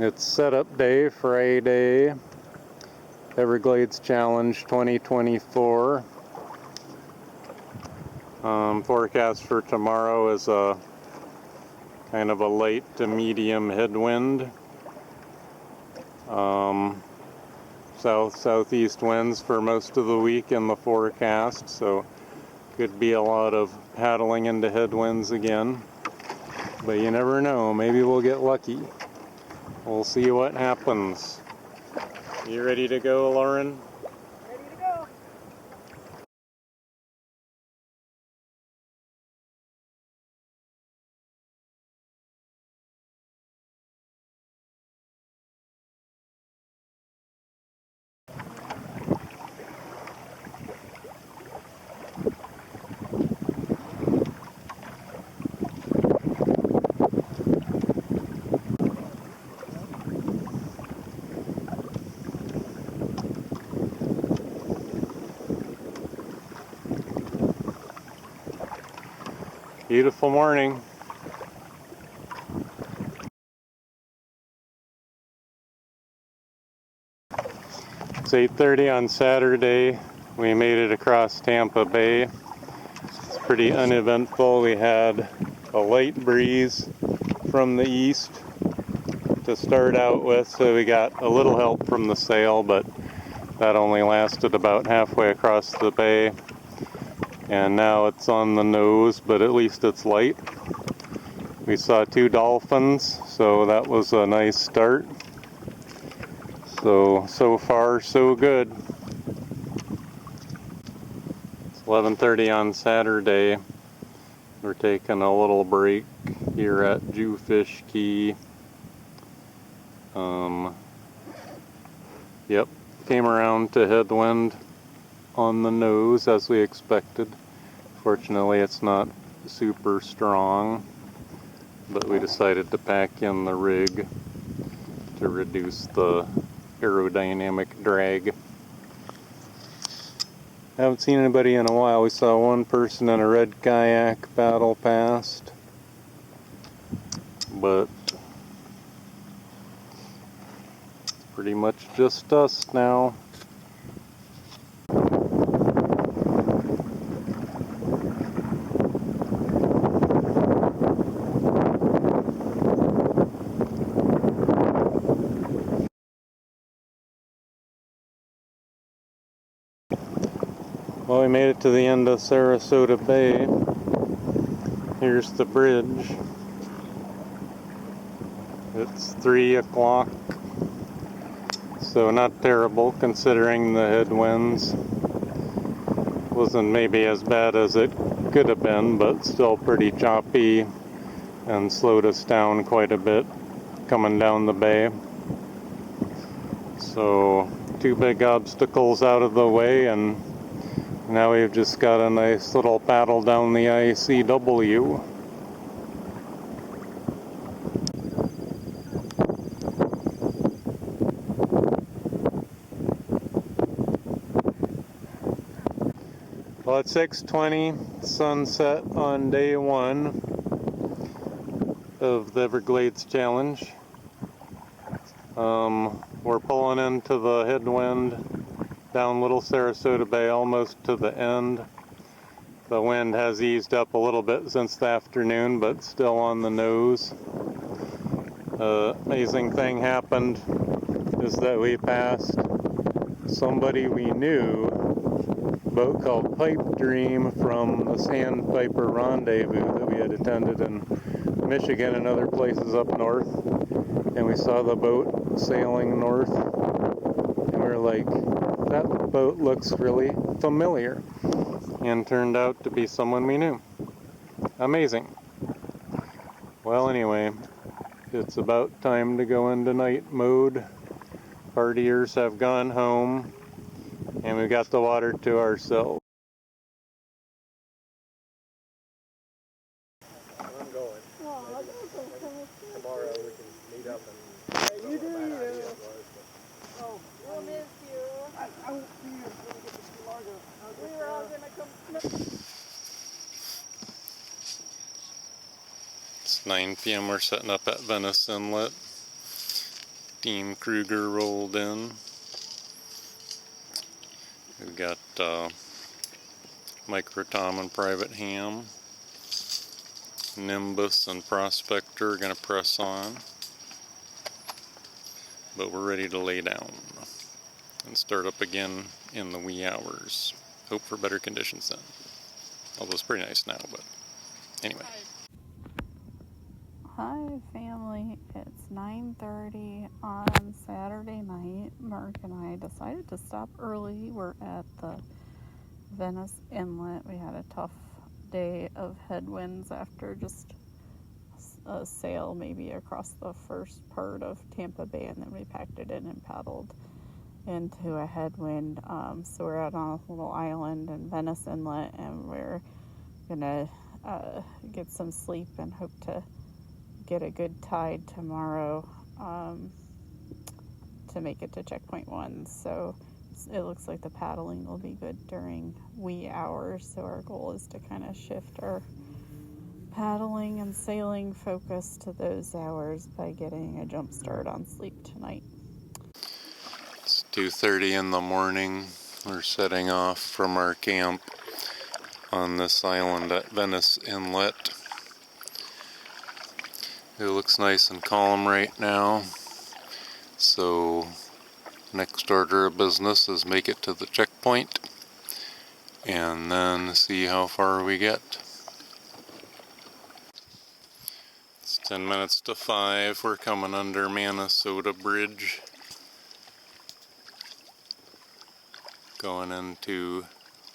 It's setup day, Friday, Everglades Challenge 2024. Forecast for tomorrow is a kind of a light to medium headwind. Southeast winds for most of the week in the forecast, so could be a lot of paddling into headwinds again. But you never know, maybe we'll get lucky. We'll see what happens. You ready to go, Lauren? Ready to go. Beautiful morning. It's 8:30 on Saturday. We made it across Tampa Bay. It's pretty uneventful. We had a light breeze from the east to start out with, so we got a little help from the sail, but that only lasted about halfway across the bay. And now it's on the nose, but at least it's light. We saw 2 dolphins, so that was a nice start. So far, so good. It's 11:30 on Saturday. We're taking a little break here at Jewfish Key. Yep, came around to headwind on the nose as we expected. Fortunately, it's not super strong, but we decided to pack in the rig to reduce the aerodynamic drag. Haven't seen anybody in a while. We saw one person in a red kayak paddle past, but it's pretty much just us now. Well, we made it to the end of Sarasota Bay. Here's the bridge. It's 3 o'clock, so not terrible considering the headwinds. Wasn't maybe as bad as it could have been, but still pretty choppy and slowed us down quite a bit coming down the bay. So 2 big obstacles out of the way, and now we've just got a nice little paddle down the ICW. Well, it's 6:20, sunset on day 1 of the Everglades Challenge. We're pulling into the headwind down Little Sarasota Bay almost to the end. The wind has eased up a little bit since the afternoon, but still on the nose. Amazing thing happened is that we passed somebody we knew, a boat called Pipe Dream from the Sandpiper Rendezvous that we had attended in Michigan and other places up north. And we saw the boat sailing north, and we were like, that boat looks really familiar, and turned out to be someone we knew. Amazing. Well, anyway, it's about time to go into night mode. Partiers have gone home, and we've got the water to ourselves. I'm going. Oh, Tomorrow we can meet up and you do you. Oh, We'll miss you. I won't see you until we get to Key Largo. We were all going to come. It's 9 p.m. We're setting up at Venice Inlet. Steam Kruger rolled in. We've got Micro Tom and Private Ham. Nimbus and Prospector are going to press on. But we're ready to lay down and start up again in the wee hours. Hope for better conditions then. Although it's pretty nice now, but anyway. Hi family, it's 9:30 on Saturday night. Mark and I decided to stop early. We're at the Venice Inlet. We had a tough day of headwinds after just a sail maybe across the first part of Tampa Bay, and then we packed it in and paddled into a headwind. So we're out on a little island in Venice Inlet, and we're gonna get some sleep and hope to get a good tide tomorrow to make it to checkpoint 1. So it looks like the paddling will be good during wee hours. So our goal is to kind of shift our paddling and sailing focus to those hours by getting a jump start on sleep tonight. It's 2:30 in the morning. We're setting off from our camp on this island at Venice Inlet. It looks nice and calm right now, so next order of business is make it to the checkpoint and then see how far we get. It's 10 minutes to 5. We're coming under Minnesota Bridge, going into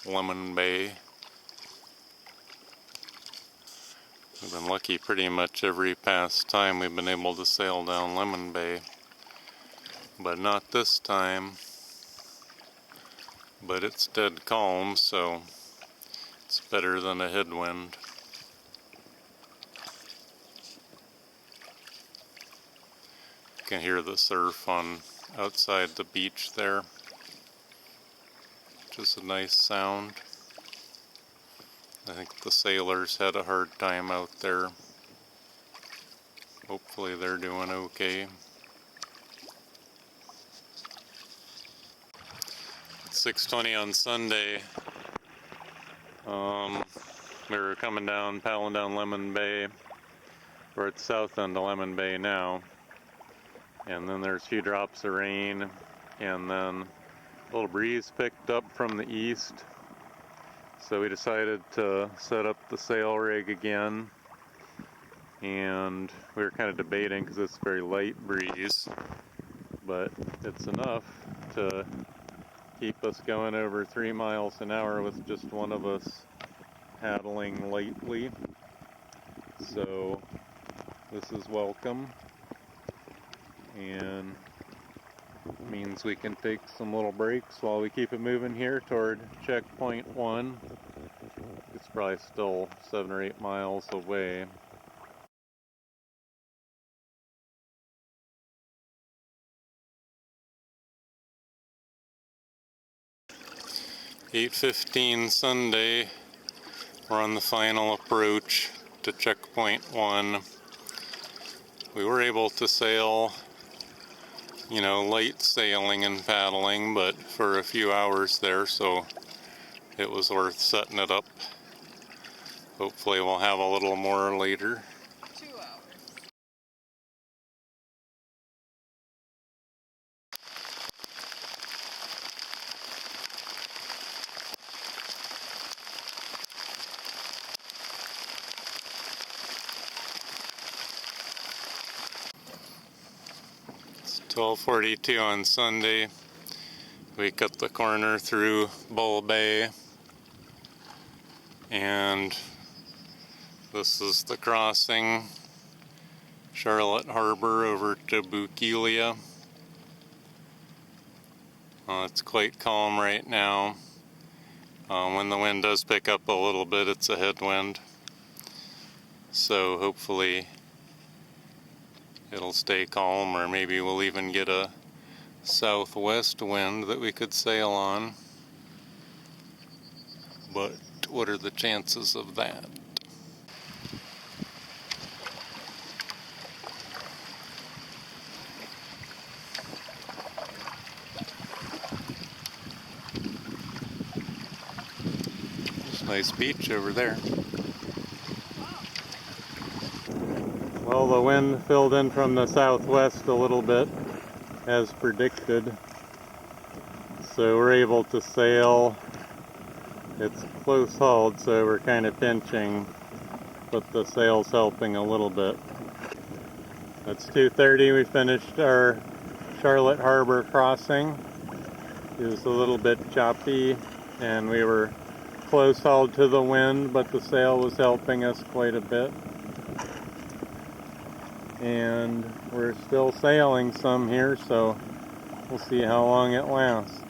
Lemon Bay. We've been lucky pretty much every past time we've been able to sail down Lemon Bay, but not this time. But it's dead calm, so it's better than a headwind. You can hear the surf on outside the beach there. Just a nice sound. I think the sailors had a hard time out there. Hopefully they're doing okay. It's 6:20 on Sunday. We were coming down, paddling down Lemon Bay. We're at the south end of Lemon Bay now. And then there's a few drops of rain, and then a little breeze picked up from the east. So we decided to set up the sail rig again, and we were kind of debating because it's a very light breeze, but it's enough to keep us going over 3 miles an hour with just one of us paddling lightly. So this is welcome, and means we can take some little breaks while we keep it moving here toward checkpoint 1. It's probably still 7 or 8 miles away. (8:15) Sunday. We're on the final approach to checkpoint 1. We were able to sail, light sailing and paddling, but for a few hours there, so it was worth setting it up. Hopefully we'll have a little more later. 2 hours. It's 12:42 on Sunday. We cut the corner through Bull Bay, and this is the crossing, Charlotte Harbor over to Bukelia. It's quite calm right now. When the wind does pick up a little bit, it's a headwind. So hopefully it'll stay calm, or maybe we'll even get a southwest wind that we could sail on. But what are the chances of that? Nice beach over there. Well, the wind filled in from the southwest a little bit, as predicted. So we're able to sail. It's close hauled, so we're kind of pinching, but the sail's helping a little bit. It's 2:30. We finished our Charlotte Harbor crossing. It was a little bit choppy, and we were close hauled to the wind, but the sail was helping us quite a bit. And we're still sailing some here, so we'll see how long it lasts.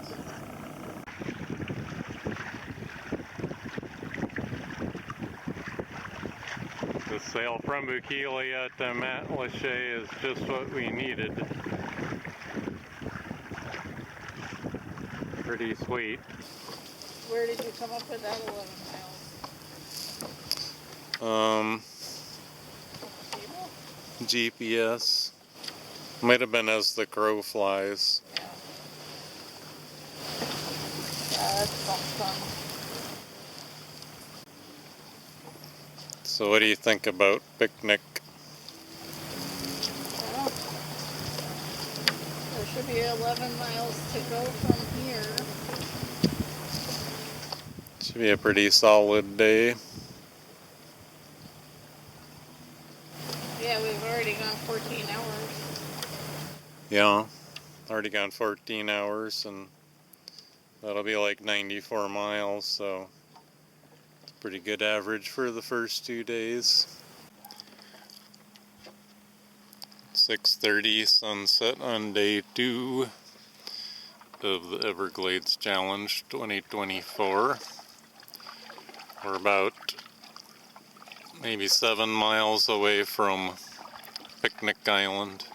The sail from Bukilia to Matlacha is just what we needed. Pretty sweet. Where did you come up with that 11 miles? Cable? GPS. Might have been as the crow flies. Yeah, that's something. So what do you think about picnic? Well, there should be 11 miles to go from here. Should be a pretty solid day. Yeah, we've already gone 14 hours. Yeah, already gone 14 hours, and that'll be like 94 miles, so it's a pretty good average for the first 2 days. 6:30 sunset on day 2 of the Everglades Challenge 2024. We're about maybe 7 miles away from Picnic Island,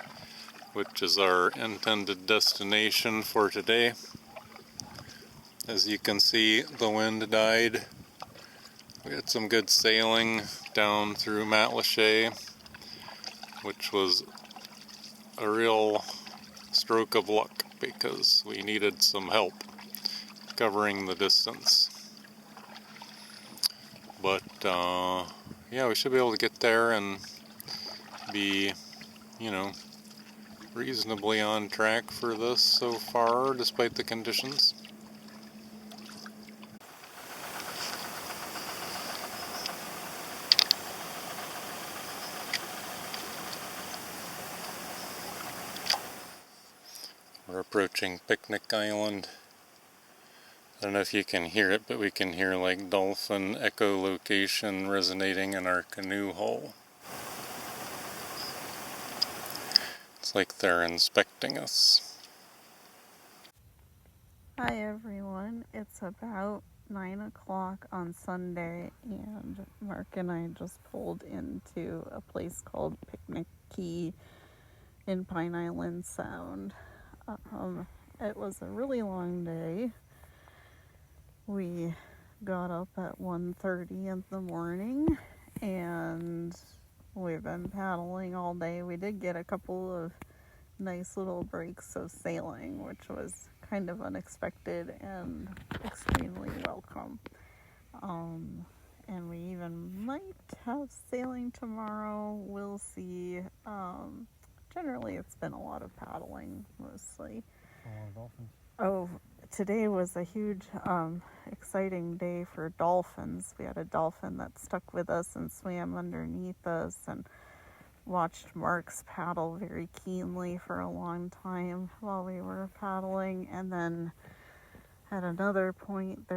which is our intended destination for today. As you can see, the wind died. We had some good sailing down through Matlacha, which was a real stroke of luck because we needed some help covering the distance. But yeah, we should be able to get there and be, reasonably on track for this so far, despite the conditions. We're approaching Picnic Island. I don't know if you can hear it, but we can hear like dolphin echolocation resonating in our canoe hull. It's like they're inspecting us. Hi everyone, it's about 9 o'clock on Sunday, and Mark and I just pulled into a place called Picnic Key in Pine Island Sound. It was a really long day. We got up at 1:30 in the morning, and we've been paddling all day. We did get a couple of nice little breaks of sailing, which was kind of unexpected and extremely welcome. And we even might have sailing tomorrow. We'll see. Generally, it's been a lot of paddling, mostly. Oh, today was a huge, exciting day for dolphins. We had a dolphin that stuck with us and swam underneath us, and watched Mark's paddle very keenly for a long time while we were paddling. And then at another point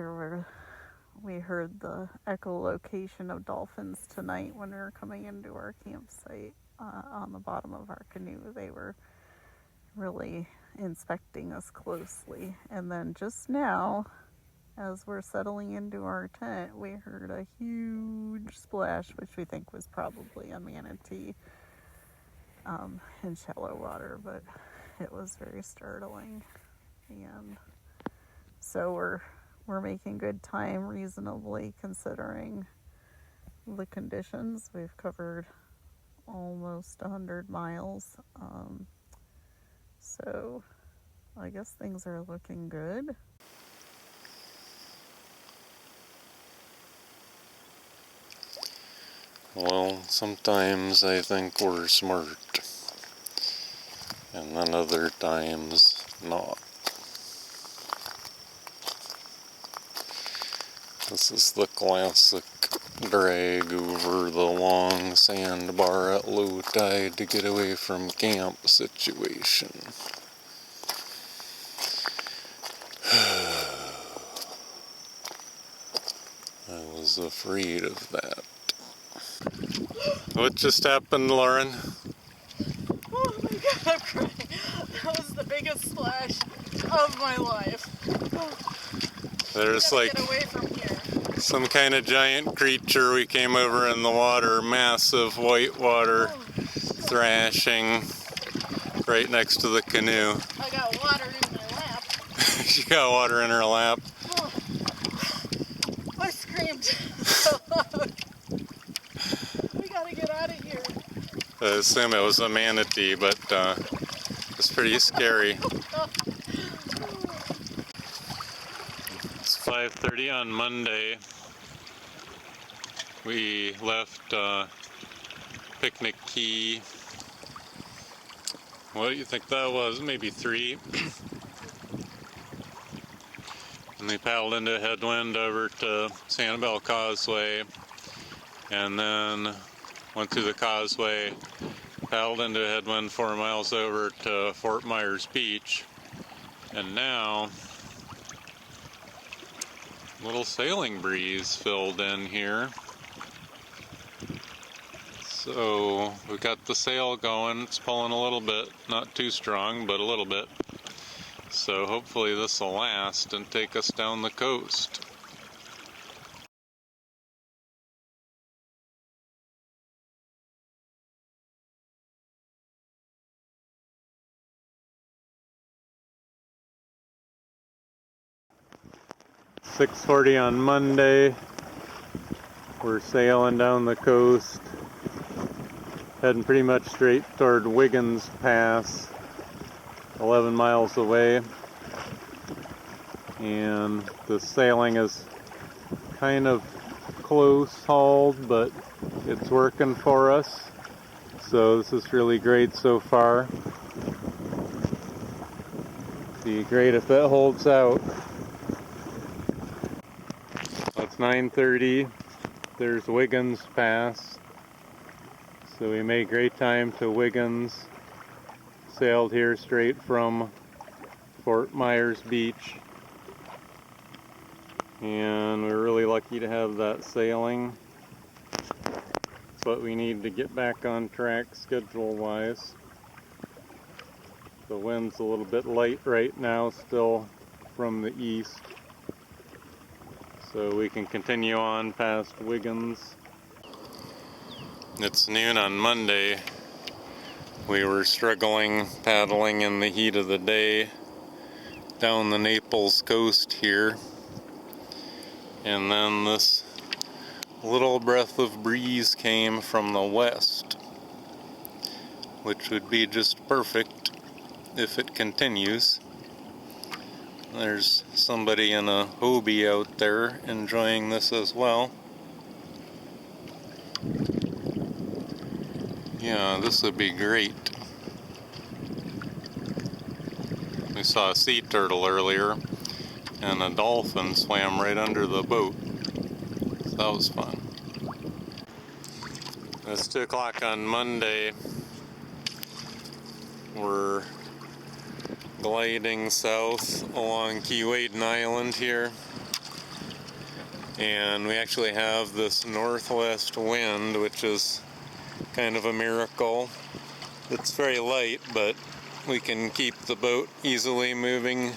we heard the echolocation of dolphins tonight when we were coming into our campsite on the bottom of our canoe. They were really inspecting us closely. And then just now, as we're settling into our tent, we heard a huge splash, which we think was probably a manatee in shallow water, but it was very startling. And so we're making good time, reasonably considering the conditions. We've covered almost 100 miles, so I guess things are looking good. Well, sometimes I think we're smart, and then other times not. This is the classic drag over the long sandbar at low tide to get away from camp situation. I was afraid of that. What just happened, Lauren? Oh my god, I'm crying. That was the biggest splash of my life. There's Gotta like get away from here. some kind of giant creature we came over in the water, massive white water thrashing right next to the canoe. I got water in my lap. She got water in her lap. Oh, I screamed so loud. We gotta get out of here. I assume it was a manatee, but it's pretty scary. It's 5:30 on Monday. We left Picnic Key. What do you think that was? Maybe 3. And we paddled into a headwind over to Sanibel Causeway, and then went through the causeway, paddled into a headwind 4 miles over to Fort Myers Beach, and now a little sailing breeze filled in here. So we got the sail going. It's pulling a little bit, not too strong, but a little bit. So hopefully this will last and take us down the coast. "6:40 on Monday. We're sailing down the coast, heading pretty much straight toward Wiggins Pass, 11 miles away. And the sailing is kind of close hauled, but it's working for us. So this is really great so far. Be great if that holds out. It's 9:30. There's Wiggins Pass. So we made great time to Wiggins. Sailed here straight from Fort Myers Beach. And we're really lucky to have that sailing. But we need to get back on track schedule-wise. The wind's a little bit light right now, still from the east. So we can continue on past Wiggins. It's noon on Monday. We were struggling paddling in the heat of the day down the Naples coast here. And then this little breath of breeze came from the west, which would be just perfect if it continues. There's somebody in a Hobie out there enjoying this as well. Yeah, this would be great. We saw a sea turtle earlier, and a dolphin swam right under the boat. So that was fun. It's 2 o'clock on Monday. We're gliding south along Keewaydin Island here. And we actually have this northwest wind, which is kind of a miracle. It's very light, but we can keep the boat easily moving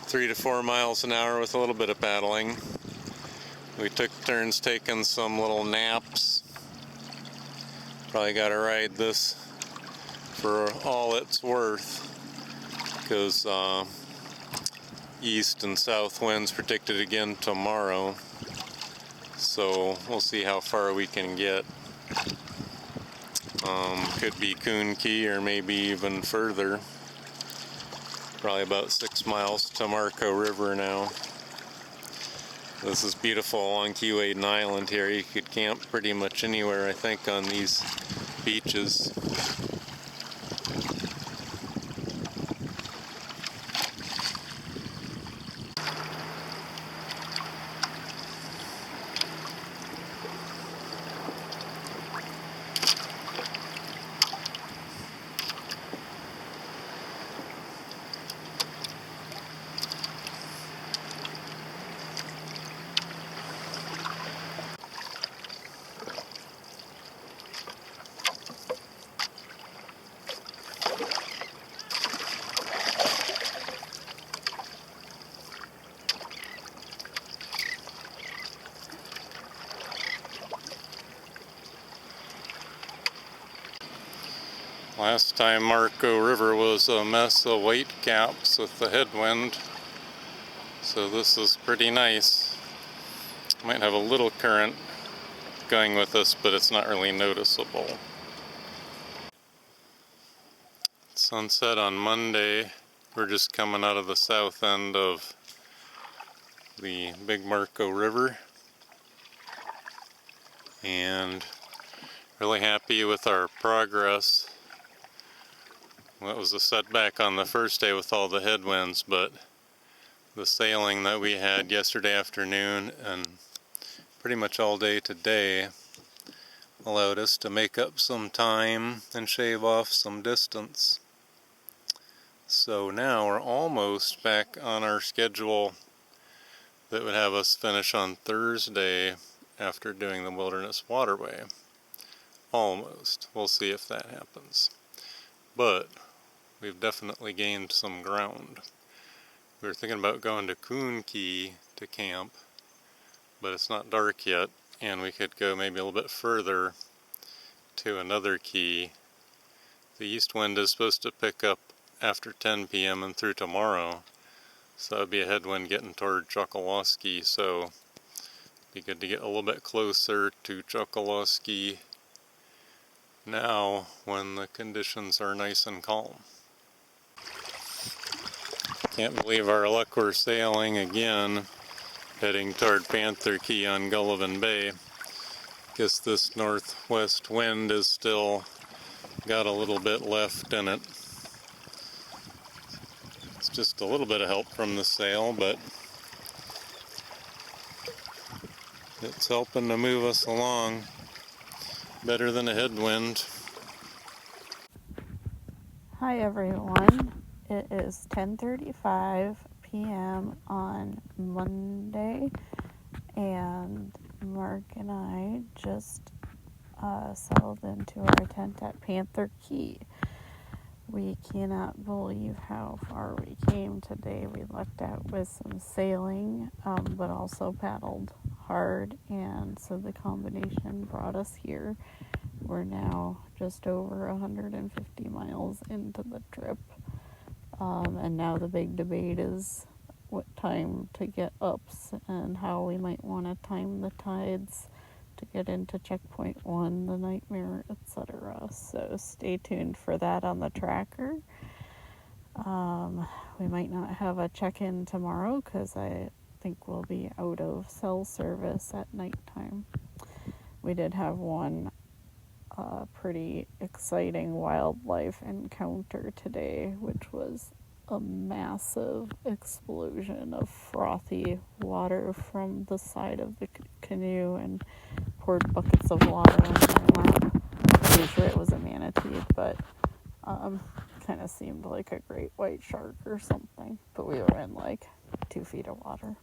3 to 4 miles an hour with a little bit of paddling. We took turns taking some little naps. Probably got to ride this for all it's worth, because east and south winds predicted again tomorrow. So we'll see how far we can get. Could be Coon Key or maybe even further. Probably about 6 miles to Marco River now. This is beautiful along Keewaydin Island here. You could camp pretty much anywhere, I think, on these beaches. Last time Marco River was a mess of white caps with the headwind, so this is pretty nice. Might have a little current going with us, but it's not really noticeable. Sunset on Monday. We're just coming out of the south end of the Big Marco River, and really happy with our progress. Well, it was a setback on the first day with all the headwinds, but the sailing that we had yesterday afternoon and pretty much all day today allowed us to make up some time and shave off some distance. So now we're almost back on our schedule that would have us finish on Thursday after doing the Wilderness Waterway. Almost. We'll see if that happens. But we've definitely gained some ground. We were thinking about going to Coon Key to camp, but it's not dark yet, and we could go maybe a little bit further to another key. The east wind is supposed to pick up after 10 p.m. and through tomorrow, so that would be a headwind getting toward Chokoloskee, so it'd be good to get a little bit closer to Chokoloskee now when the conditions are nice and calm. Can't believe our luck, we're sailing again, heading toward Panther Key on Gullivan Bay. Guess this northwest wind is still got a little bit left in it. It's just a little bit of help from the sail, but it's helping to move us along better than a headwind. Hi everyone. It is 10:35 p.m. on Monday, and Mark and I just settled into our tent at Panther Key. We cannot believe how far we came today. We lucked out with some sailing, but also paddled hard, and so the combination brought us here. We're now just over 150 miles into the trip, and now the big debate is what time to get ups and how we might want to time the tides to get into checkpoint 1, the Nightmare, etc. So stay tuned for that on the tracker. We might not have a check-in tomorrow because I think we'll be out of cell service at nighttime. We did have one pretty exciting wildlife encounter today, which was a massive explosion of frothy water from the side of the canoe and poured buckets of water on my lap. I'm pretty sure it was a manatee, but kind of seemed like a great white shark or something. But we were in like 2 feet of water,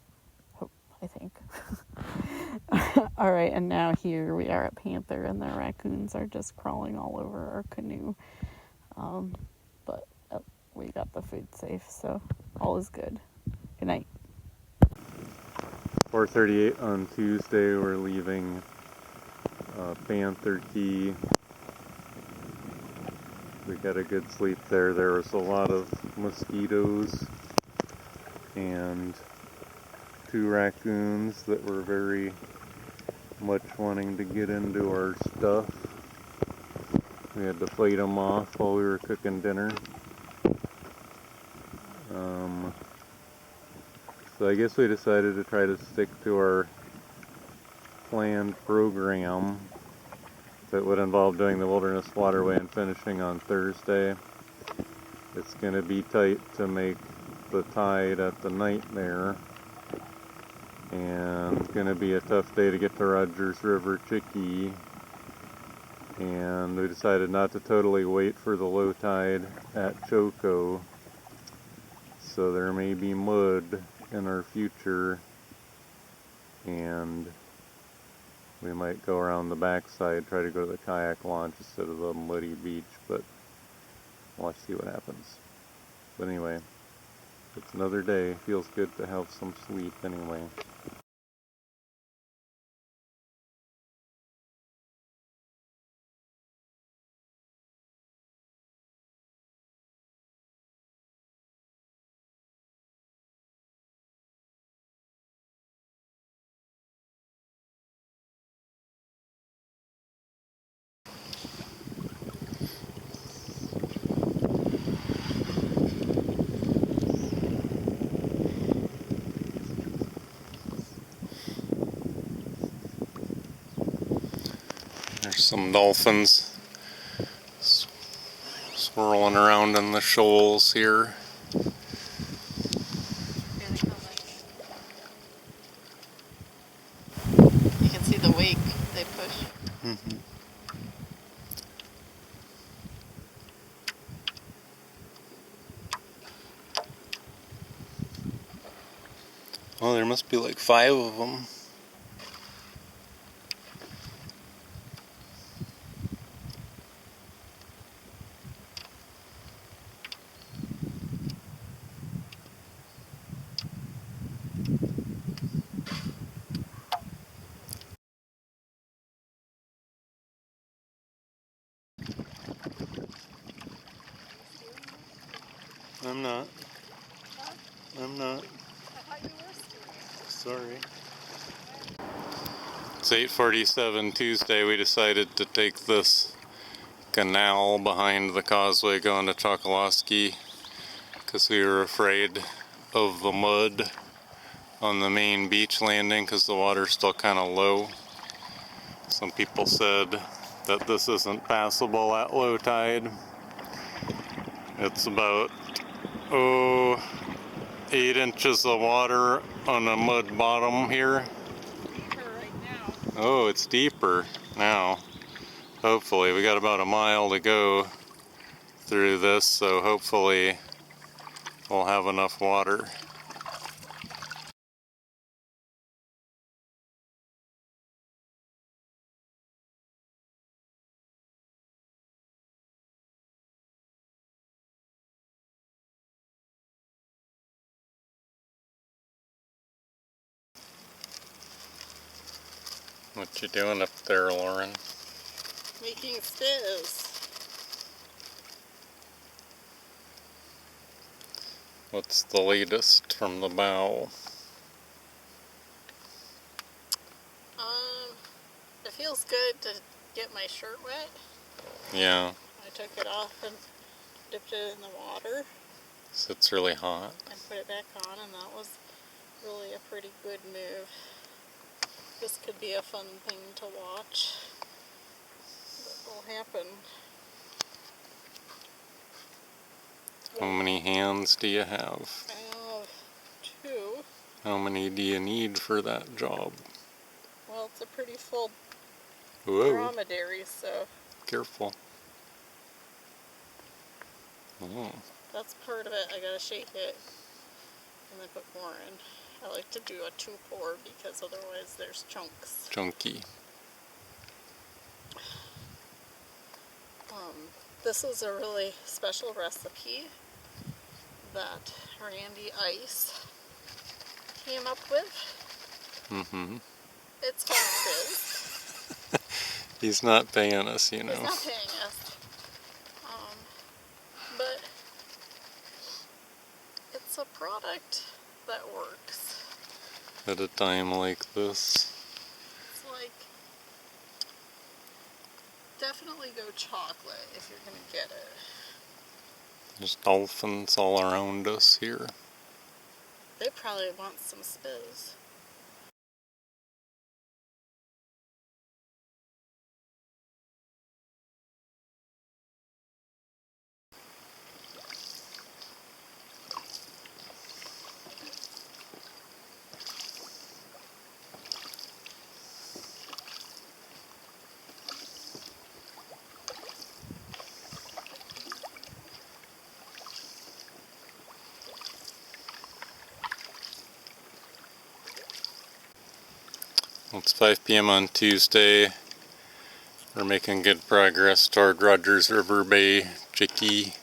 I think. All right, and now here we are at Panther, and the raccoons are just crawling all over our canoe. But we got the food safe, so all is good. Good night. 4:38 on Tuesday, we're leaving Panther Key. We got a good sleep there. There was a lot of mosquitoes and 2 raccoons that were very much wanting to get into our stuff. We had to fight them off while we were cooking dinner. So I guess we decided to try to stick to our planned program that would involve doing the Wilderness Waterway and finishing on Thursday. It's going to be tight to make the tide at the Nightmare, and it's going to be a tough day to get to Rogers River Chickee, and we decided not to totally wait for the low tide at Choco, so there may be mud in our future, and we might go around the backside, try to go to the kayak launch instead of the muddy beach, but we'll have to see what happens. But anyway, it's another day. Feels good to have some sleep anyway. There's some dolphins swirling around in the shoals here. You can see the wake they push. Mm-hmm. Oh, there must be like 5 of them. I'm not. I'm not. I thought you were Sorry. It's 8:47 Tuesday. We decided to take this canal behind the causeway going to Chokoloskee because we were afraid of the mud on the main beach landing because the water's still kind of low. Some people said that this isn't passable at low tide. It's about 8 inches of water on a mud bottom here. deeper right now. Oh, it's deeper now. Hopefully, we got about a mile to go through this, so hopefully we'll have enough water. What you doing up there, Lauren? Making stews. What's the latest from the bow? It feels good to get my shirt wet. Yeah, I took it off and dipped it in the water it's really hot. and put it back on, and that was really a pretty good move. This could be a fun thing to watch. What will happen? How many hands do you have? I have 2. How many do you need for that job? Well, it's a pretty full Whoa, dromedary, so careful. Oh, that's part of it. I gotta shake it and then put more in. I like to do a 2-pour because otherwise there's chunks. chunky. This is a really special recipe that Randy Ice came up with. Mm-hmm. It's called Fizz. He's not paying us, you know. He's not paying us. But it's a product that works. At a time like this. It's like, definitely go chocolate if you're gonna get it. There's dolphins all around us here. They probably want some spiz. It's 5 p.m. on Tuesday. We're making good progress toward Rogers River Bay Chickee.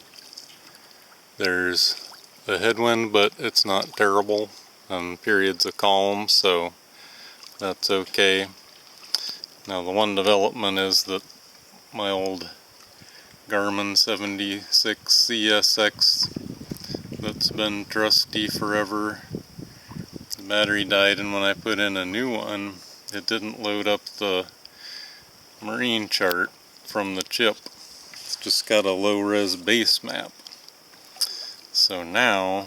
There's a headwind, but it's not terrible, and periods of calm, so that's okay. Now the one development is that my old Garmin 76 CSX that's been trusty forever, the battery died, and when I put in a new one, it didn't load up the marine chart from the chip. It's just got a low-res base map. So now,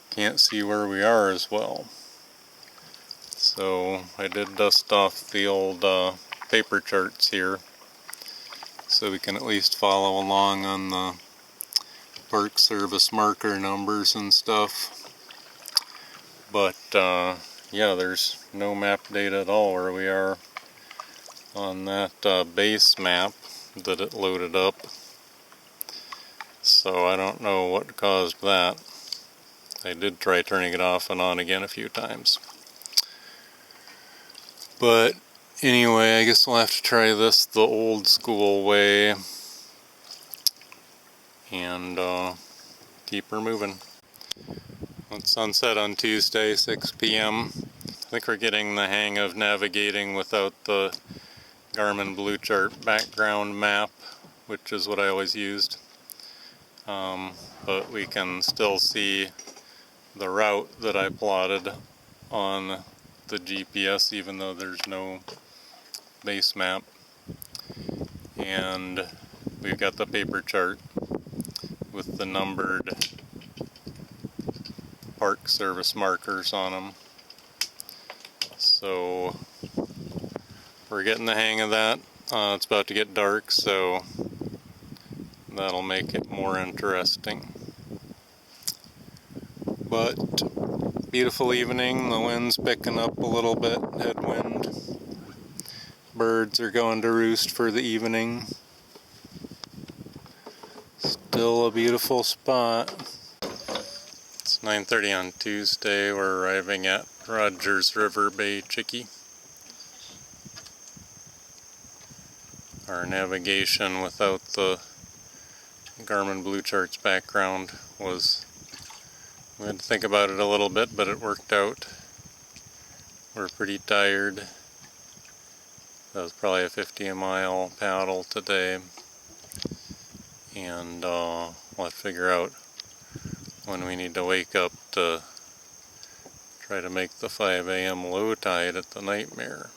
can't see where we are as well. So I did dust off the old paper charts here, so we can at least follow along on the Park Service marker numbers and stuff. But yeah, there's no map data at all where we are on that base map that it loaded up. So I don't know what caused that. I did try turning it off and on again a few times. But anyway, I guess we'll have to try this the old school way and keep her moving. It's sunset on Tuesday, 6 p.m. I think we're getting the hang of navigating without the Garmin Blue Chart background map, which is what I always used. But we can still see the route that I plotted on the GPS, even though there's no base map. And we've got the paper chart with the numbered Park Service markers on them. So we're getting the hang of that. It's about to get dark, so that'll make it more interesting. But beautiful evening, the wind's picking up a little bit, headwind. Birds are going to roost for the evening. Still a beautiful spot. It's 9:30 on Tuesday. We're arriving at Rogers River Bay Chickee. Our navigation without the Garmin Blue Charts background was, we had to think about it a little bit, but it worked out. We're pretty tired. That was probably a 50-mile paddle today. And we'll have to figure out when we need to wake up to try to make the 5 a.m. low tide at the Nightmare.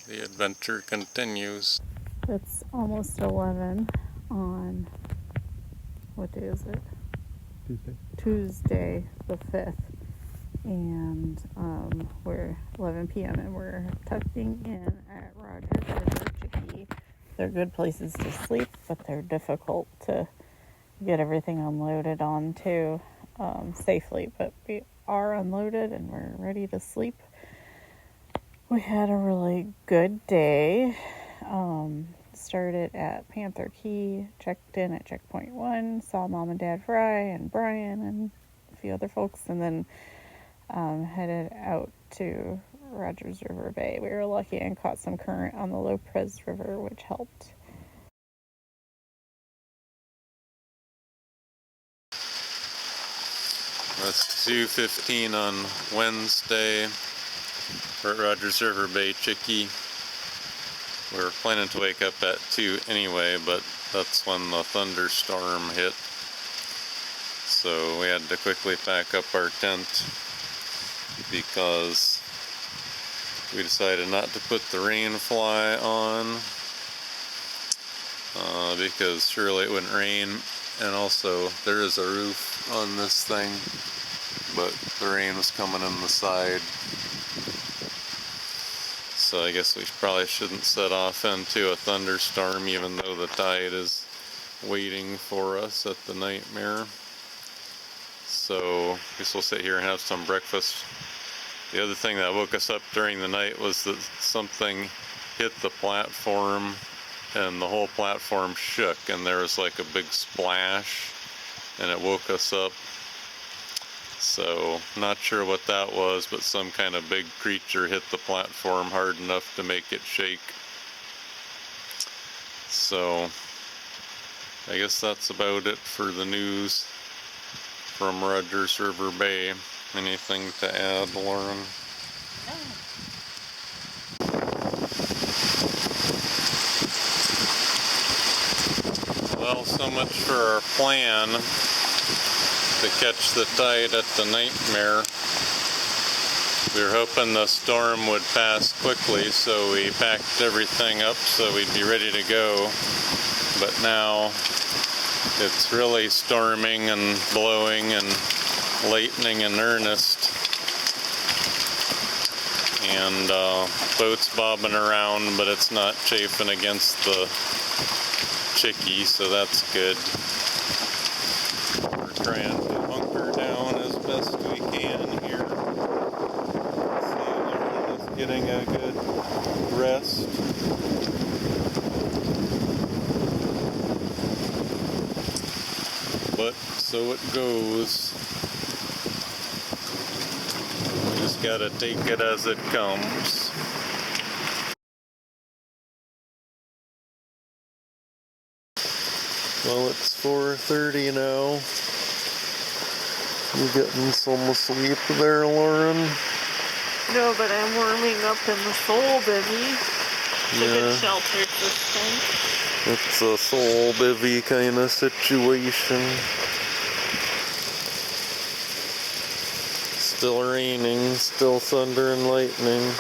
The adventure continues. It's almost 11 on, what day is it? Tuesday the 5th. And we're 11 p.m. and we're tucking in at Rogers River Chickee. They're good places to sleep, but they're difficult to get everything unloaded onto safely. But we are unloaded and we're ready to sleep. We had a really good day. Started at Panther Key, checked in at Checkpoint 1, saw Mom and Dad Fry and Brian and a few other folks, and then headed out to Rogers River Bay. We were lucky and caught some current on the Lopez River, which helped. That's 2:15 on Wednesday. We're at Rogers River Bay Chickee. We were planning to wake up at 2 anyway, but that's when the thunderstorm hit. So we had to quickly pack up our tent because we decided not to put the rain fly on because surely it wouldn't rain And also, there is a roof on this thing, but the rain was coming in the side. So I guess we probably shouldn't set off into a thunderstorm, even though the tide is waiting for us at the Nightmare. So I guess we'll sit here and have some breakfast. The other thing that woke us up during the night was that something hit the platform and the whole platform shook, and there was like a big splash and it woke us up. So not sure what that was, but some kind of big creature hit the platform hard enough to make it shake. So I guess that's about it for the news from Rogers River Bay. Anything to add, Lauren? Well, so much for our plan to catch the tide at the Nightmare. We were hoping the storm would pass quickly, so we packed everything up so we'd be ready to go. But now it's really storming and blowing and lightning in earnest. And boat's bobbing around, but it's not chafing against the chickie, so that's good. We're trying to hunker down as best we can here. See, Lauren is getting a good rest. But so it goes. We just gotta take it as it comes. Well, it's 4:30 now. You getting some sleep there, Lauren? No, but I'm warming up in the soul bivvy. It's a good shelter system. It's a soul bivvy kind of situation. Still raining, still thunder and lightning.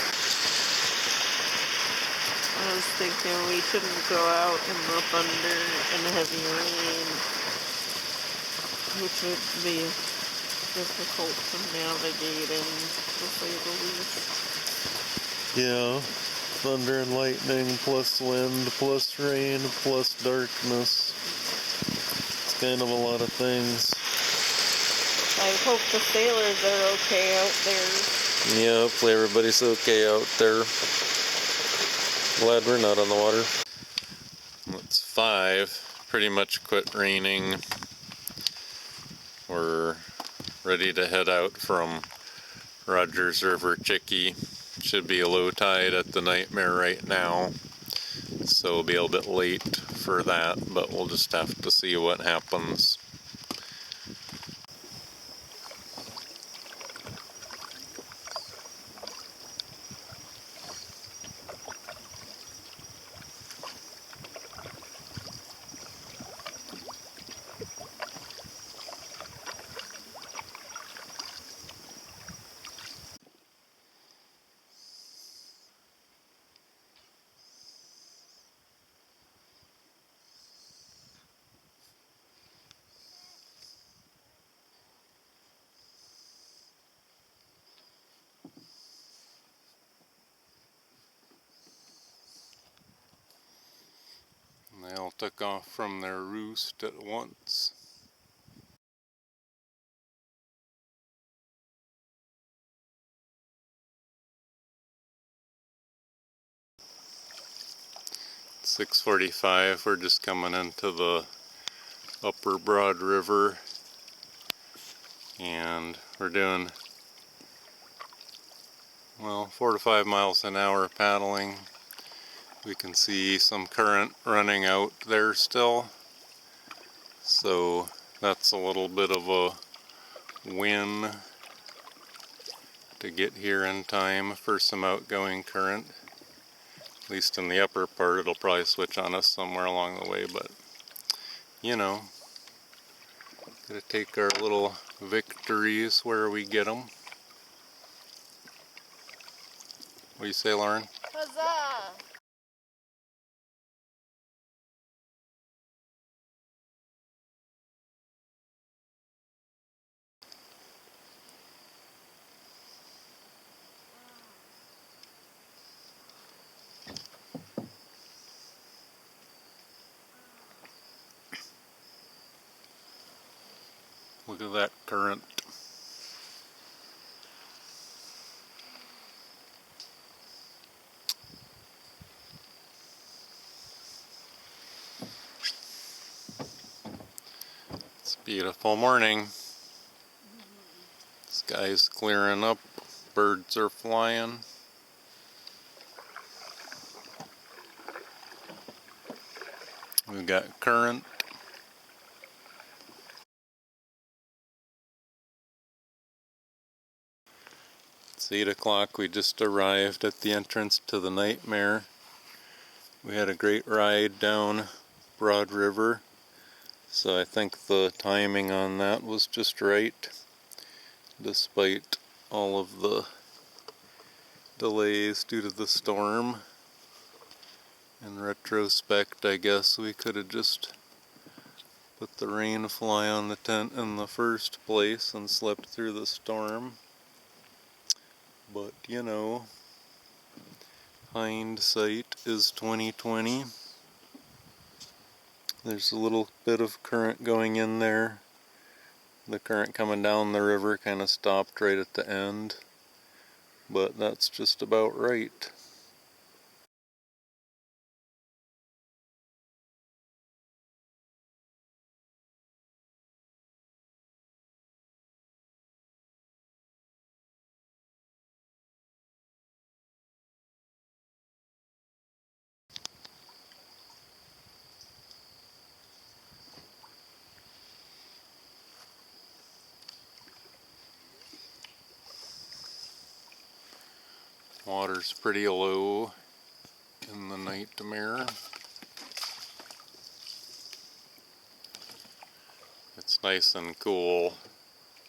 I was thinking we shouldn't go out in the thunder and heavy rain, which would be difficult to navigate in, to say the least. Yeah, thunder and lightning plus wind plus rain plus darkness. It's kind of a lot of things. I hope the sailors are okay out there. Yeah, hopefully everybody's okay out there. Glad we're not on the water. It's 5. Pretty much quit raining. We're ready to head out from Rogers River Chickie. Should be a low tide at the Nightmare right now, so we'll be a bit late for that, but we'll just have to see what happens. They all took off from their roost at once. It's 6:45, we're just coming into the upper Broad River, and we're doing, well, 4 to 5 miles an hour paddling. We can see some current running out there still, so that's a little bit of a win to get here in time for some outgoing current. At least in the upper part. It'll probably switch on us somewhere along the way, but you know, gotta take our little victories where we get them. What do you say, Lauren? Huzzah! Look at that current. It's a beautiful morning. Sky's clearing up. Birds are flying. We've got current. It's 8 o'clock. We just arrived at the entrance to the Nightmare. We had a great ride down Broad River, so I think the timing on that was just right, despite all of the delays due to the storm. In retrospect, I guess we could have just put the rain fly on the tent in the first place and slept through the storm. But, you know, hindsight is 2020. There's a little bit of current going in there. The current coming down the river kind of stopped right at the end, but that's just about right. Water's pretty low in the Nightmare. It's nice and cool,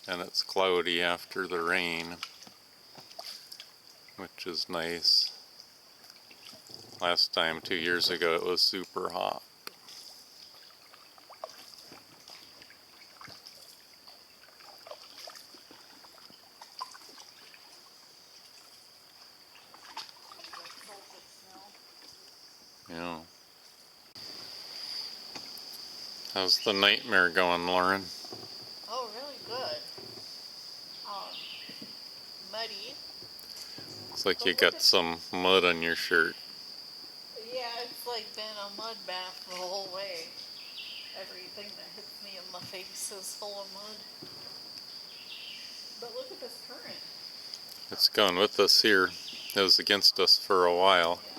and it's cloudy after the rain, which is nice. Last time, 2 years ago, it was super hot. Yeah. How's the Nightmare going, Lauren? Oh, really good. Muddy. Looks like you got some mud on your shirt. Yeah, it's like been a mud bath the whole way. Everything that hits me in the face is full of mud. But look at this current. It's going with us here. It was against us for a while. Yeah.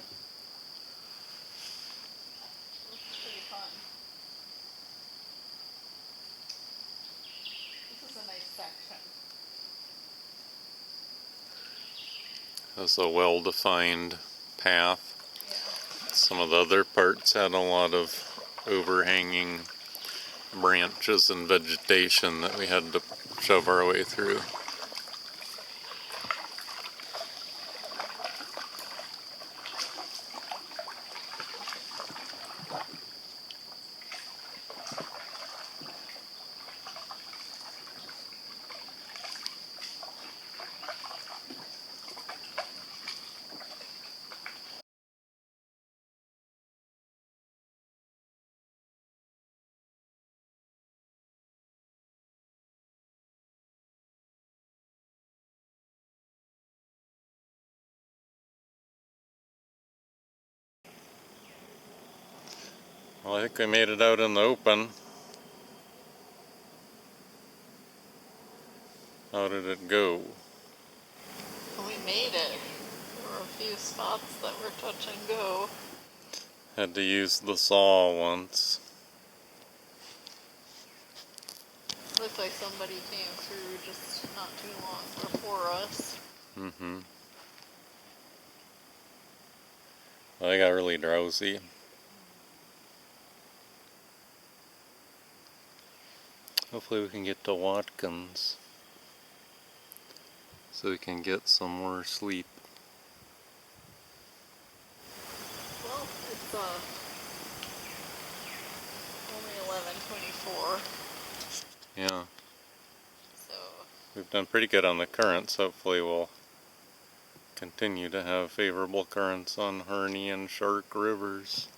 This is pretty fun. This is a nice section. It was a well-defined path. Yeah. Some of the other parts had a lot of overhanging branches and vegetation that we had to shove our way through. Well, I think we made it out in the open. How did it go? We made it. There were a few spots that were touch and go. Had to use the saw once. Looks like somebody came through just not too long before us. Well, I got really drowsy. Hopefully we can get to Watkins so we can get some more sleep. Well, it's only 11:24. Yeah, So we've done pretty good on the currents. Hopefully we'll continue to have favorable currents on Harney and Shark rivers.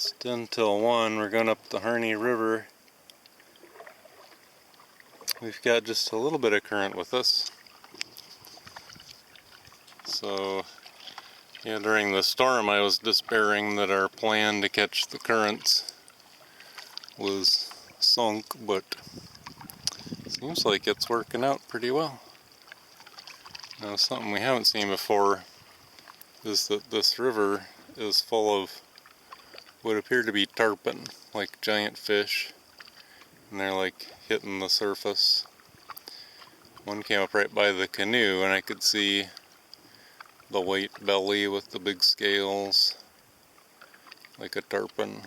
It's 10 till 1. We're going up the Harney River. We've got just a little bit of current with us. So, yeah, during the storm I was despairing that our plan to catch the currents was sunk, but seems like it's working out pretty well. Now, something we haven't seen before is that this river is full of what appear to be tarpon, like giant fish, and they're like hitting the surface. One came up right by the canoe and I could see the white belly with the big scales, like a tarpon.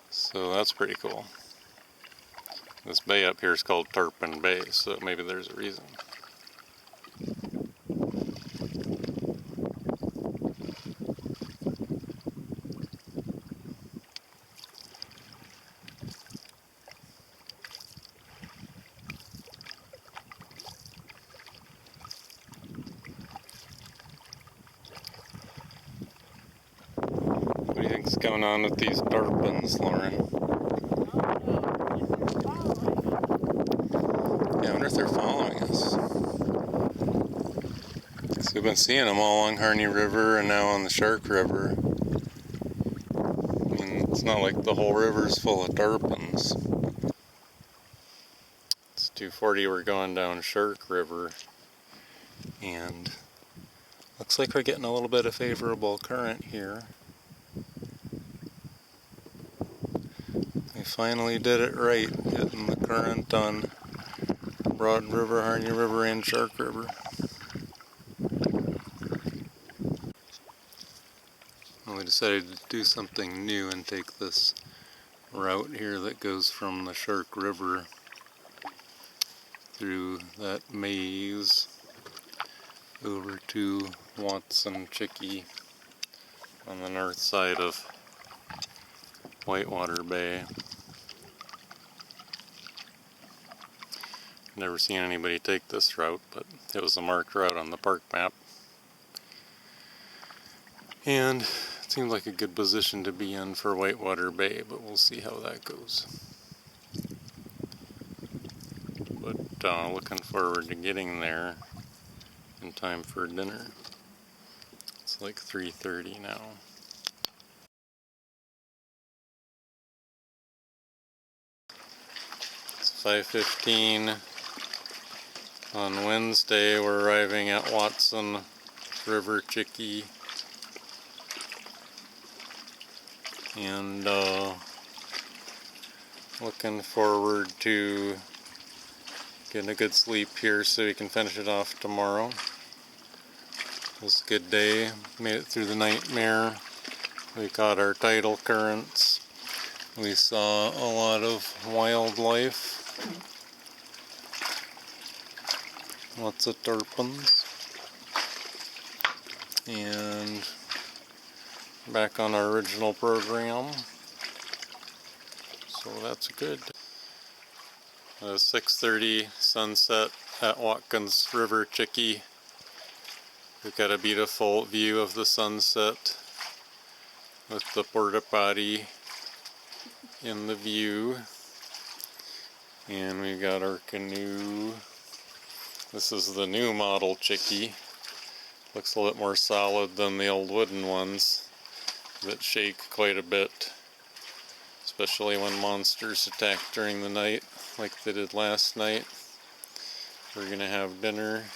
So that's pretty cool. This bay up here is called Tarpon Bay, so maybe there's a reason. What do you think's going on with these tarpons, Lauren? Yeah, I wonder if they're following us. So we've been seeing them all along Harney River and now on the Shark River. I mean, it's not like the whole river's full of tarpons. It's 2:40, we're going down Shark River, and looks like we're getting a little bit of favorable current here. We finally did it right, hitting the current on Broad River, Harney River, and Shark River. Well, we decided to do something new and take this route here that goes from the Shark River through that maze over to Watson Chickee on the north side of Whitewater Bay. Never seen anybody take this route, but it was a marked route on the park map. And it seems like a good position to be in for Whitewater Bay, but we'll see how that goes. But looking forward to getting there in time for dinner. It's like 3:30 now. It's 5:15 on Wednesday. We're arriving at Watson River Chickee, and looking forward to getting a good sleep here so we can finish it off tomorrow. It was a good day. Made it through the nightmare. We caught our tidal currents. We saw a lot of wildlife. Lots of tarpons. And back on our original program. So that's good. 6:30 sunset at Watkins River Chickee. We've got a beautiful view of the sunset with the porta potty in the view. And we've got our canoe. This is the new model Chickee. Looks a little bit more solid than the old wooden ones that shake quite a bit, especially when monsters attack during the night like they did last night. We're gonna have dinner.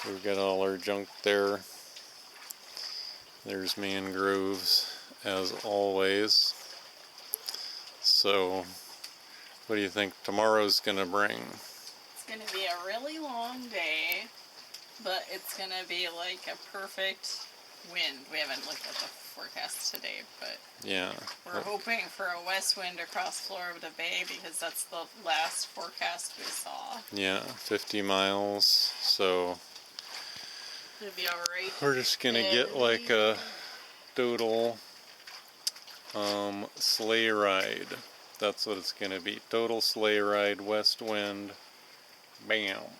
We've got all our junk there. There's mangroves as always. So what do you think tomorrow's gonna bring? It's gonna be a really long day, but it's gonna be like a perfect wind. We haven't looked at the forecast today, but Yeah. we're hoping for a west wind across Florida Bay because that's the last forecast we saw. Yeah, 50 miles. So It'll be alright. we're just gonna get like a total sleigh ride. That's what it's gonna be. Total sleigh ride, west wind, bam.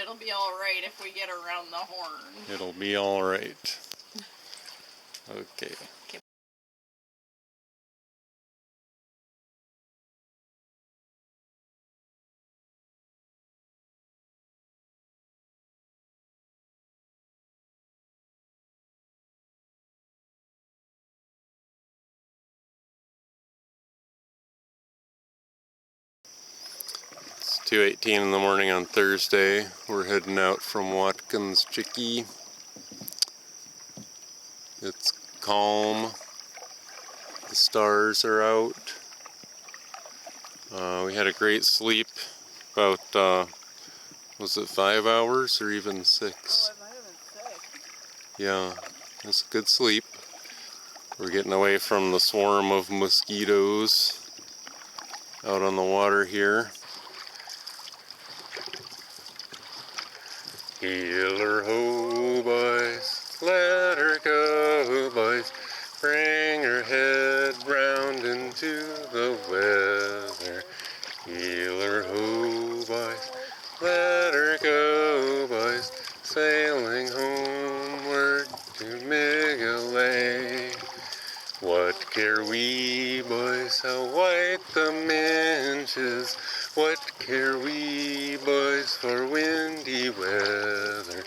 It'll be alright if we get around the horn. It'll be all right. Okay. It's 2:18 in the morning on Thursday. We're heading out from Watkins Chickee. It's calm. The stars are out. We had a great sleep. About, was it 5 hours or even 6? Oh, it might have been 6. Yeah, it's a good sleep. We're getting away from the swarm of mosquitoes out on the water here. Healer ho, boys, let her go, boys. Bring her head round into the weather. Healer ho, boys, let her go, boys. Sailing homeward to Migalay. What care we, boys, how white the minch is? What care we, boys, for windy weather?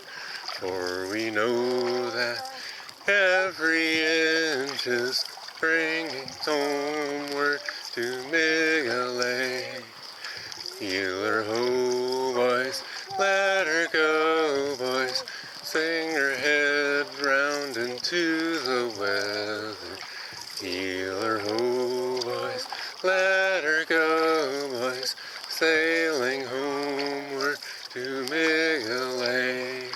For we know that every inch is bringing homeward to Migalay. Healer ho, boys, let her go, boys. Sing her head round into the weather. Healer ho, boys, let her go, boys. Sailing homeward to Migalay.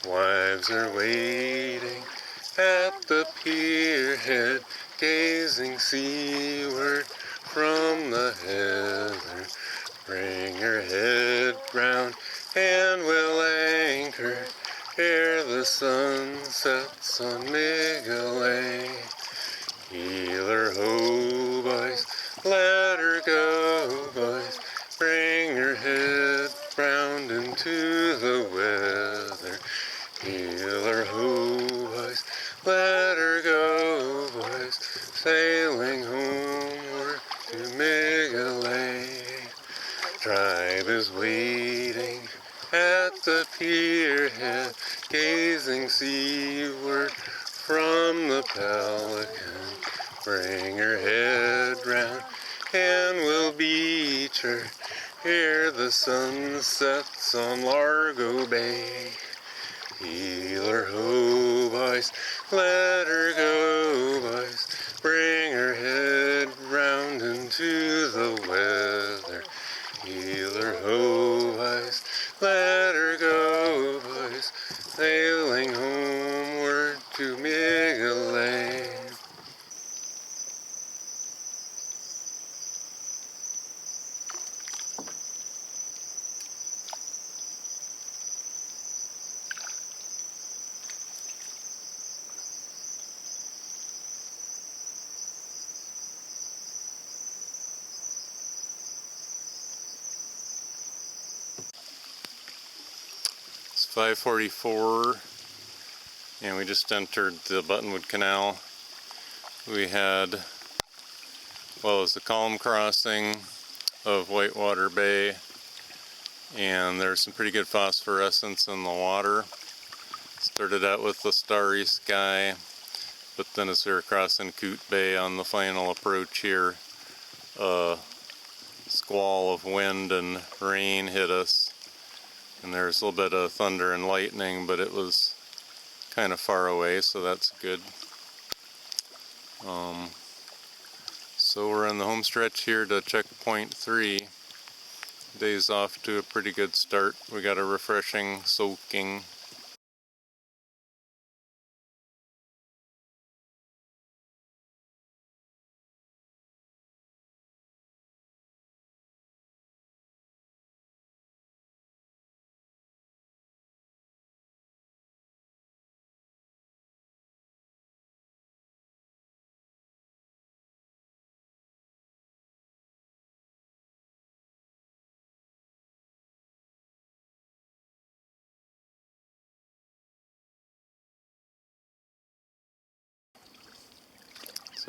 Wives are waiting at the pier head, gazing seaward from the heather. Bring her head round and we'll anchor ere the sun sets on Migalay. Healer ho, boys, let her go, boys. Bring her head round into the weather. Healer ho, boys, let her go, boys. Sailing homeward to Migalay. Tribe is waiting at the pier head, gazing seaward from the Pelican. Bring her head round and we'll beach her ere the sun sets on Largo Bay. Healer ho, boys, let her go, boys. Bring her head round into the weather. Healer ho, boys, let her go, boys. Sailing homeward to Migalay. It's 5:44 and we just entered the Buttonwood Canal. We had, well, it was the calm crossing of Whitewater Bay, and there's some pretty good phosphorescence in the water. Started out with the starry sky, but then as we were crossing Coot Bay on the final approach here, a squall of wind and rain hit us, and there's a little bit of thunder and lightning, but it was kind of far away, so that's good. So we're in the home stretch here to checkpoint 3. Day's off to a pretty good start. We got a refreshing soaking.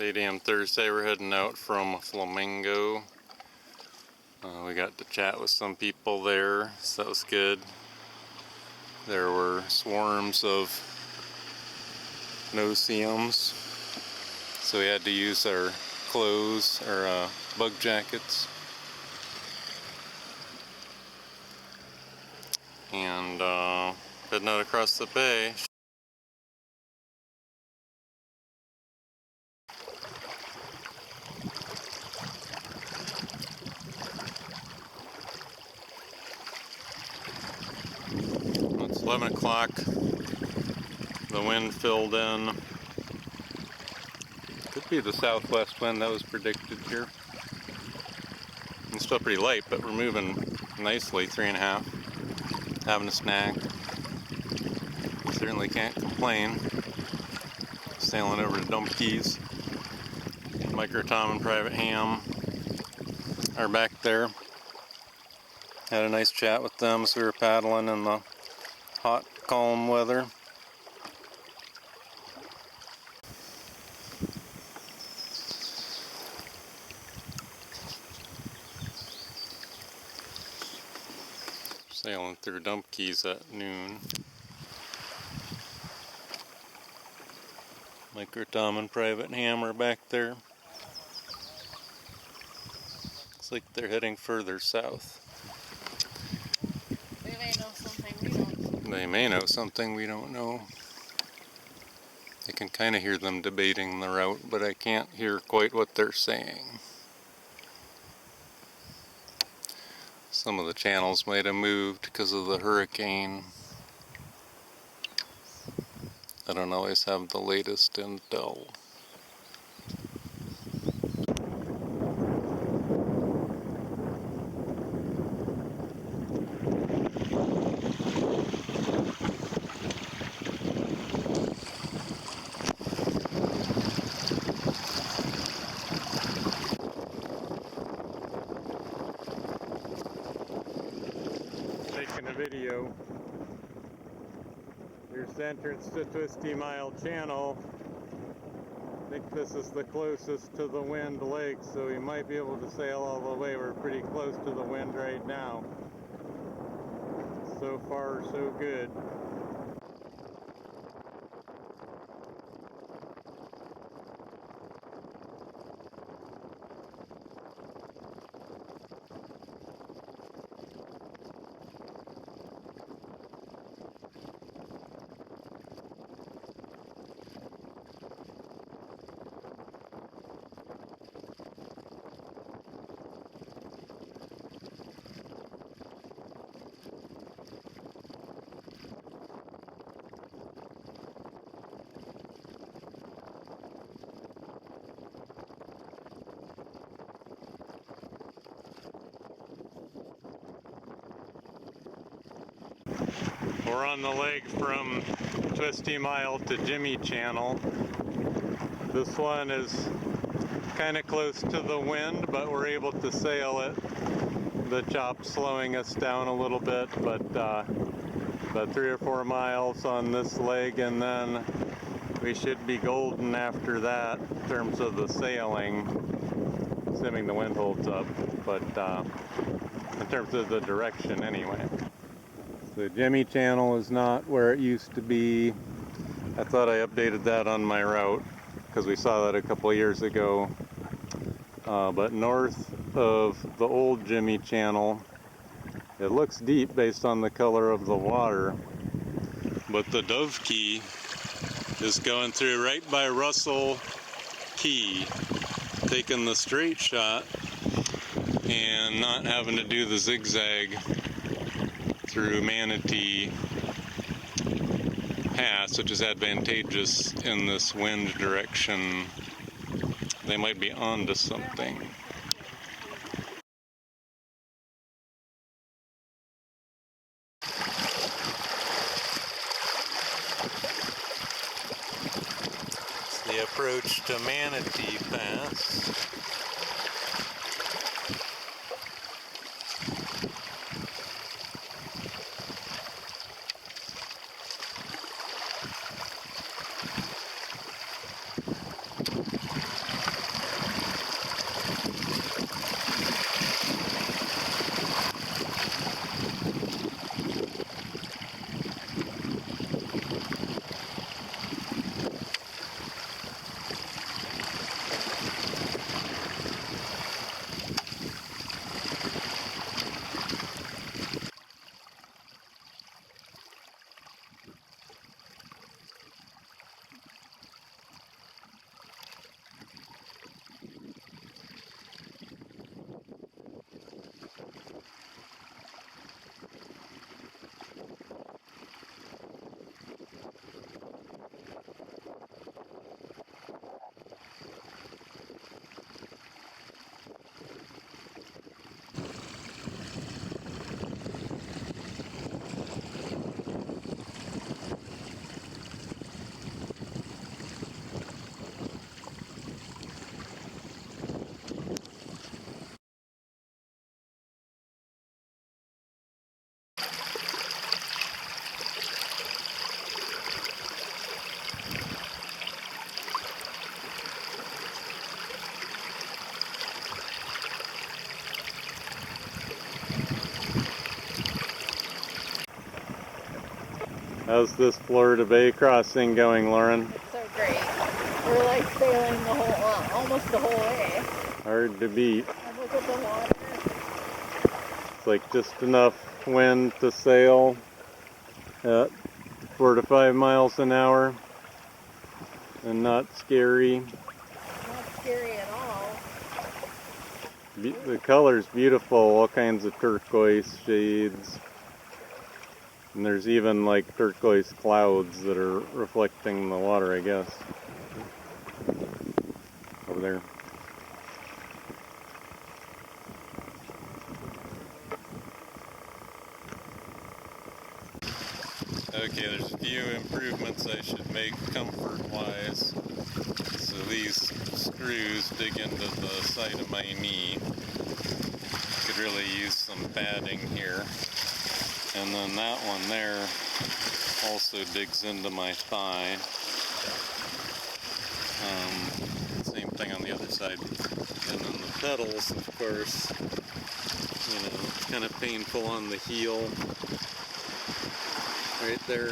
8 a.m. Thursday, we're heading out from Flamingo. We got to chat with some people there, so that was good. There were swarms of no-see-ums, so we had to use our clothes, our bug jackets. And heading out across the bay. It's 11 o'clock. The wind filled in. Could be the southwest wind that was predicted here. It's still pretty light, but we're moving nicely, 3.5. Having a snack. Certainly can't complain. Sailing over to Dump Keys. Micro Tom and Private Ham are back there. Had a nice chat with them as we were paddling in the hot, calm weather. Sailing through Dump Keys at noon. Micro Tom and Private Ham are back there. Looks like they're heading further south. They may know something we don't. They may know something we don't know. I can kind of hear them debating the route, but I can't hear quite what they're saying. Some of the channels might have moved because of the hurricane. I don't always have the latest intel. Taking a video. Here's the entrance to Twisty Mile Channel. I think this is the closest to the wind lake, so we might be able to sail all the way. We're pretty close to the wind right now. So far, so good. We're on the leg from Twisty Mile to Jimmy Channel. This one is kind of close to the wind, but we're able to sail it. The chop's slowing us down a little bit, but about 3 or 4 miles on this leg, and then we should be golden after that in terms of the sailing, assuming the wind holds up, but in terms of the direction anyway. The Jimmy Channel is not where it used to be. I thought I updated that on my route because we saw that a couple of years ago. But north of the old Jimmy Channel, it looks deep based on the color of the water. But the Dove Key is going through right by Russell Key, taking the straight shot and not having to do the zigzag through Manatee Pass, which is advantageous in this wind direction. They might be onto something. It's the approach to Manatee Pass. How's this Florida Bay crossing going, Lauren? It's so great. We're like sailing the whole, almost the whole way. Hard to beat. And look at the water. It's like just enough wind to sail at 4 to 5 miles an hour and not scary. Not scary at all. The color's beautiful, all kinds of turquoise shades. And there's even like turquoise clouds that are reflecting the water, I guess. Over there. Okay, there's a few improvements I should make comfort-wise. So these screws dig into the side of my knee. Could really use some padding here. And then that one there also digs into my thigh. Same thing on the other side. And then the pedals, of course, you know, kind of painful on the heel. Right there.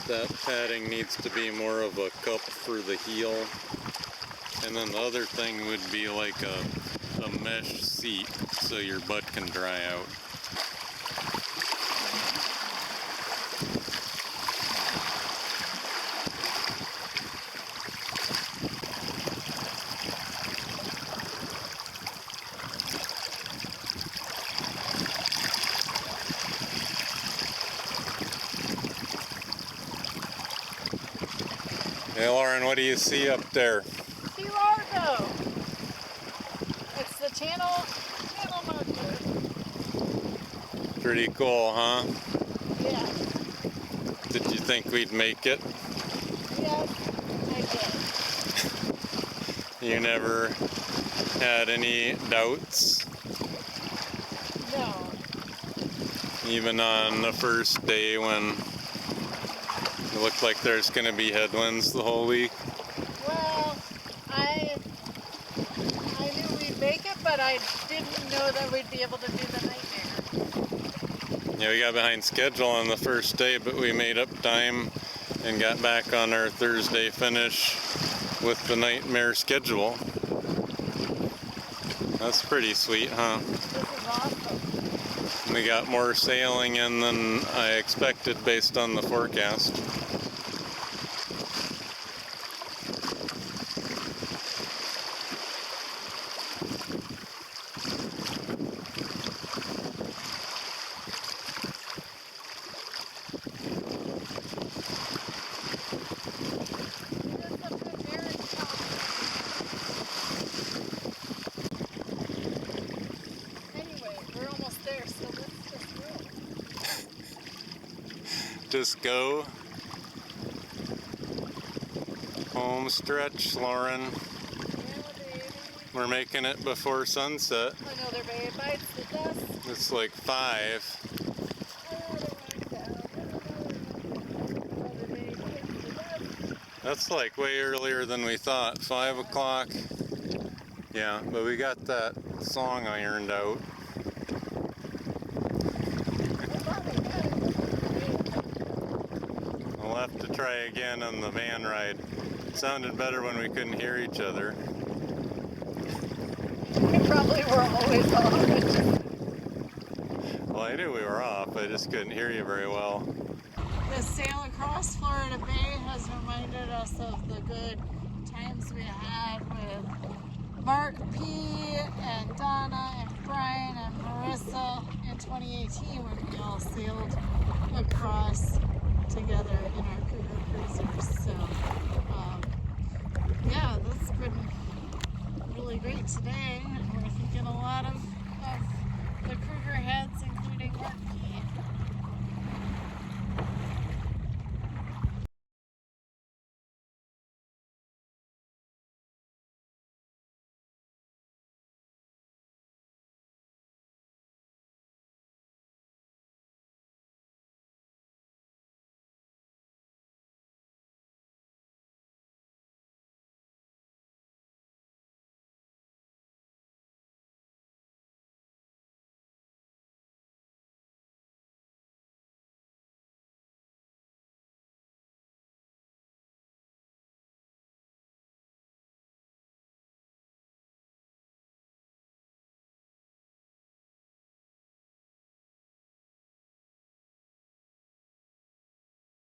That padding needs to be more of a cup for the heel. And then the other thing would be like a mesh seat so your butt can dry out. Hey Lauren, what do you see up there? Sea Largo! It's the channel marker. Pretty cool, huh? Yeah. Did you think we'd make it? Yes, I did. You never had any doubts? No. Even on the first day when it looked like there's going to be headwinds the whole week? Well, I knew we'd make it, but I didn't know that we'd be able to do the nightmare. Yeah, we got behind schedule on the first day, but we made up time and got back on our Thursday finish with the nightmare schedule. That's pretty sweet, huh? This is awesome. We got more sailing in than I expected based on the forecast. Just go. Home stretch, Lauren. Yeah, baby. We're making it before sunset. Another baby bites the dust. It's like 5. Another baby bites the dust. That's like way earlier than we thought. 5 o'clock. Yeah, but we got that song ironed out. We'll have to try again on the van ride. It sounded better when we couldn't hear each other. We probably were always off. Well, I knew we were off, I just couldn't hear you very well. The sail across Florida Bay has reminded us of the good times we had with Mark P. and Donna and Brian and Marissa in 2018 when we all sailed across together in our cougar cruisers. So, yeah, that's been really great today. We're thinking a lot of the cougar heads, including Mark P.